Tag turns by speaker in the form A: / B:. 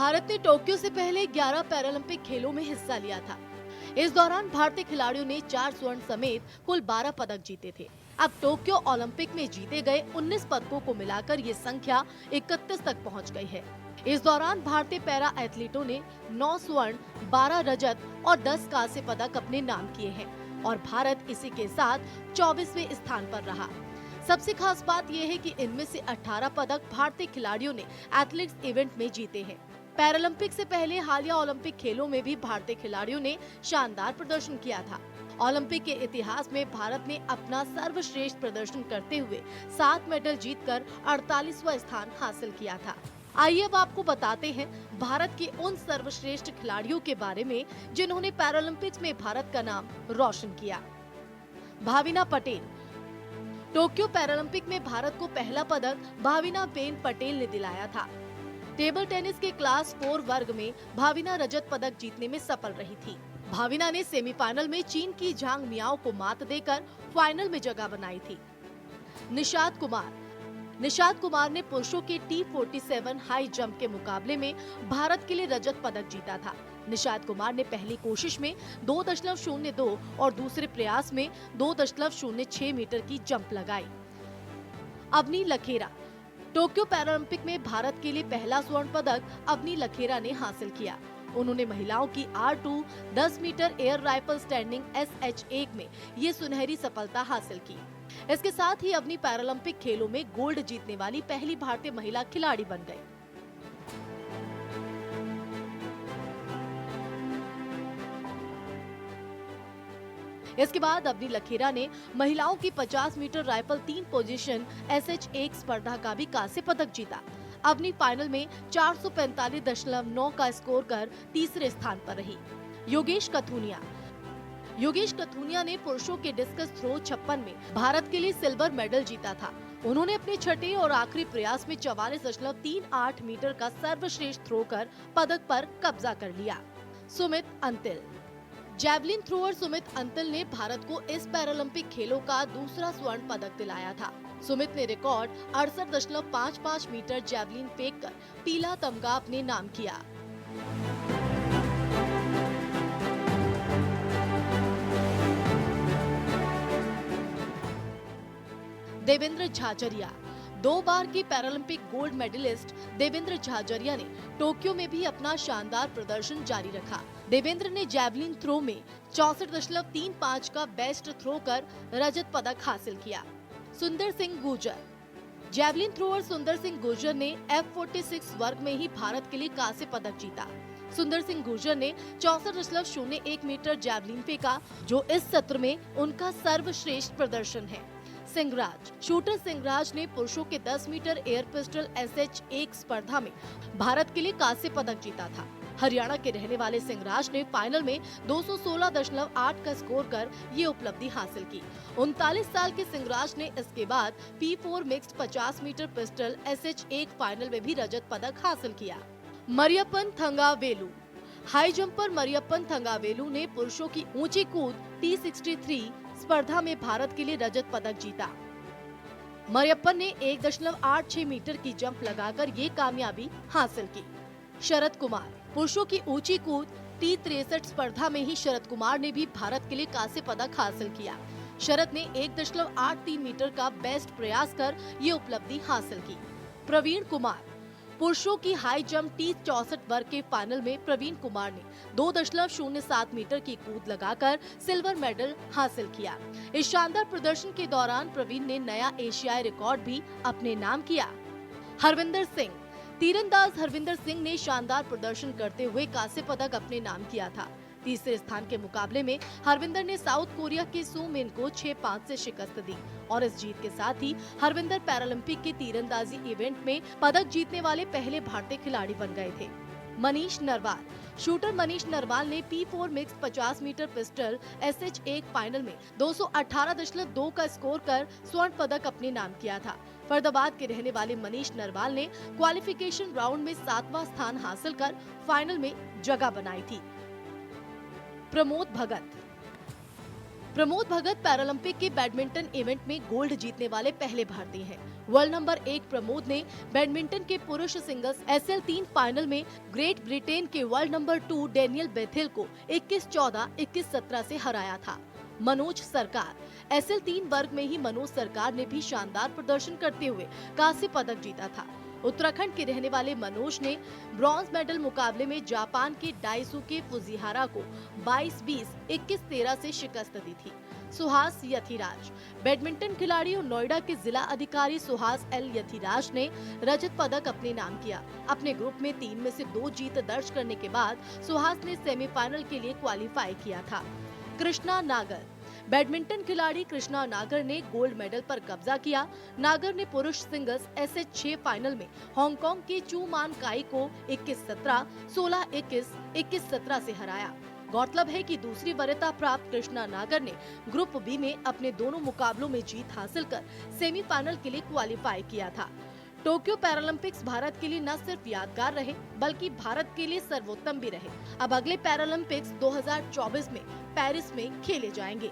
A: भारत ने टोक्यो से पहले 11 पैरालंपिक खेलों में हिस्सा लिया था। इस दौरान भारतीय खिलाड़ियों ने 4 स्वर्ण समेत कुल 12 पदक जीते थे। अब टोक्यो ओलंपिक में जीते गए 19 पदकों को मिलाकर ये संख्या 31 तक पहुंच गई है। इस दौरान भारतीय पैरा एथलीटों ने 9 स्वर्ण, 12 रजत और 10 कांस्य पदक अपने नाम किए हैं और भारत इसी के साथ 24वें स्थान पर रहा। सबसे खास बात यह है कि इनमें से 18 पदक भारतीय खिलाड़ियों ने एथलेटिक्स इवेंट में जीते हैं। पैरालंपिक से पहले हालिया ओलंपिक खेलों में भी भारतीय खिलाड़ियों ने शानदार प्रदर्शन किया था। ओलंपिक के इतिहास में भारत ने अपना सर्वश्रेष्ठ प्रदर्शन करते हुए 7 मेडल जीतकर 48वां स्थान हासिल किया था। आइए अब आपको बताते हैं भारत के उन सर्वश्रेष्ठ खिलाड़ियों के बारे में जिन्होंने पैरालंपिक्स में भारत का नाम रोशन किया। भाविना पटेल। टोक्यो पैरालंपिक में भारत को पहला पदक भाविना बेन पटेल ने दिलाया था। टेबल टेनिस के क्लास 4 वर्ग में भाविना रजत पदक जीतने में सफल रही थी। भाविना ने सेमीफाइनल में चीन की झांग मियाओ को मात देकर फाइनल में जगह बनाई थी। निशात कुमार ने पुरुषों के T47 हाई जंप के मुकाबले में भारत के लिए रजत पदक जीता था। निशात कुमार ने पहली कोशिश में 2.02 और दूसरे प्रयास में 2.06 मीटर की जंप लगाई। अवनी लखेरा। टोक्यो पैरालंपिक में भारत के लिए पहला स्वर्ण पदक अवनी लखेरा ने हासिल किया। उन्होंने महिलाओं की R2 10 metre air rifle standing SH1 में ये सुनहरी सफलता हासिल की। इसके साथ ही अवनी पैरालंपिक खेलों में गोल्ड जीतने वाली पहली भारतीय महिला खिलाड़ी बन गई। इसके बाद अवनी लखेरा ने महिलाओं की 50 मीटर राइफल 3 पोजीशन SH1 स्पर्धा का भी कांस्य पदक जीता। अवनी फाइनल में 445.9 का स्कोर कर तीसरे स्थान पर रही। योगेश कथुनिया ने पुरुषों के डिस्कस थ्रो 56 में भारत के लिए सिल्वर मेडल जीता था। उन्होंने अपने छठे और आखिरी प्रयास में 44.38 मीटर का सर्वश्रेष्ठ थ्रो कर पदक पर कब्जा कर लिया। सुमित अंतिल। जैवलिन थ्रोअर सुमित अंतिल ने भारत को इस पैरालंपिक खेलों का दूसरा स्वर्ण पदक दिलाया था। सुमित ने रिकॉर्ड 68.55 मीटर जैवलिन फेंककर पीला तमगा अपने नाम किया। देवेंद्र झाझरिया। 2 बार की Paralympic gold medalist Devendra Jhajharia ने टोक्यो में भी अपना शानदार प्रदर्शन जारी रखा। देवेंद्र ने जैवलिन थ्रो में 64.35 का बेस्ट थ्रो कर रजत पदक हासिल किया। सुंदर सिंह गुर्जर। जैवलिन थ्रोअर सुंदर सिंह गुर्जर ने F46 वर्ग में ही भारत के लिए कांस्य पदक जीता। सुंदर सिंह गुर्जर ने 64.01 मीटर जैवलिन फेंका, जो इस सत्र में उनका सर्वश्रेष्ठ प्रदर्शन है। शूटर सिंहराज ने पुरुषों के 10 मीटर एयर पिस्टल SH1 स्पर्धा में भारत के लिए कांस्य पदक जीता था। हरियाणा के रहने वाले सिंहराज ने फाइनल में 216.8 का स्कोर कर ये उपलब्धि हासिल की। 39 साल के सिंहराज ने इसके बाद P4 mixed 50 metre pistol SH1 final में भी रजत पदक हासिल किया। मरियप्पन थंगावेलु। हाई जंपर मरियप्पन थंगावेलु ने पुरुषों की ऊंची कूद T63 स्पर्धा में भारत के लिए रजत पदक जीता। मरियप्पन ने 1.86 मीटर की जंप लगाकर ये कामयाबी हासिल की। शरद कुमार। पुरुषों की ऊंची कूद T63 स्पर्धा में ही शरद कुमार ने भी भारत के लिए कांस्य पदक हासिल किया। शरद ने 1.83 मीटर का बेस्ट प्रयास कर ये उपलब्धि हासिल की। प्रवीण कुमार। पुरुषों की हाई जंप T64 वर्ग के फाइनल में प्रवीण कुमार ने 2.07 मीटर की कूद लगाकर सिल्वर मेडल हासिल किया। इस शानदार प्रदर्शन के दौरान प्रवीण ने नया एशियाई रिकॉर्ड भी अपने नाम किया। हरविंदर सिंह। तीरंदाज हरविंदर सिंह ने शानदार प्रदर्शन करते हुए कांस्य पदक अपने नाम किया था। तीसरे स्थान के मुकाबले में हरविंदर ने साउथ कोरिया के सू मिन को 6-5 से शिकस्त दी और इस जीत के साथ ही हरविंदर पैरालंपिक के तीरंदाजी इवेंट में पदक जीतने वाले पहले भारतीय खिलाड़ी बन गए थे। मनीष नरवाल। शूटर मनीष नरवाल ने P4 mix 50 metre pistol SH1 final में 218.2 का स्कोर कर स्वर्ण पदक अपने नाम किया था। फरीदाबाद के रहने वाले मनीष नरवाल ने क्वालिफिकेशन राउंड में 7वां स्थान हासिल कर फाइनल में जगह बनाई थी। प्रमोद भगत। प्रमोद भगत पैरालंपिक के बैडमिंटन इवेंट में गोल्ड जीतने वाले पहले भारतीय हैं। वर्ल्ड नंबर 1 प्रमोद ने बैडमिंटन के पुरुष सिंगल्स SL3 फाइनल में ग्रेट ब्रिटेन के वर्ल्ड नंबर 2 डेनियल बेथेल को 21-14, 21-17 से हराया था। मनोज सरकार SL3 वर्ग में ही मनोज सरकार ने भी शानदार प्रदर्शन करते हुए कांस्य पदक जीता था। उत्तराखंड के रहने वाले मनोज ने ब्रॉन्ज मेडल मुकाबले में जापान के डाइसुके फुजिहारा को 22-20, 21-13 से शिकस्त दी थी। सुहास यथिराज बैडमिंटन खिलाड़ी और नोएडा के जिला अधिकारी सुहास एल यथिराज ने रजत पदक अपने नाम किया। अपने ग्रुप में 3 में से 2 जीत दर्ज करने के बाद सुहास ने सेमीफाइनल के लिए क्वालिफाई किया था। कृष्णा नागर बैडमिंटन खिलाड़ी कृष्णा नागर ने गोल्ड मेडल पर कब्जा किया। नागर ने पुरुष सिंगल्स SH6 फाइनल में हांगकांग के चू मान काई को 21-17, 16-21, 21-17 से हराया। गौरतलब है कि दूसरी वरीयता प्राप्त कृष्णा नागर ने ग्रुप बी में अपने दोनों मुकाबलों में जीत हासिल कर सेमीफाइनल के लिए क्वालिफाई किया था। टोक्यो पैरालंपिक्स भारत के लिए न सिर्फ यादगार रहे बल्कि भारत के लिए सर्वोत्तम भी रहे। अब अगले पैरालंपिक्स 2024 में पेरिस में खेले जाएंगे।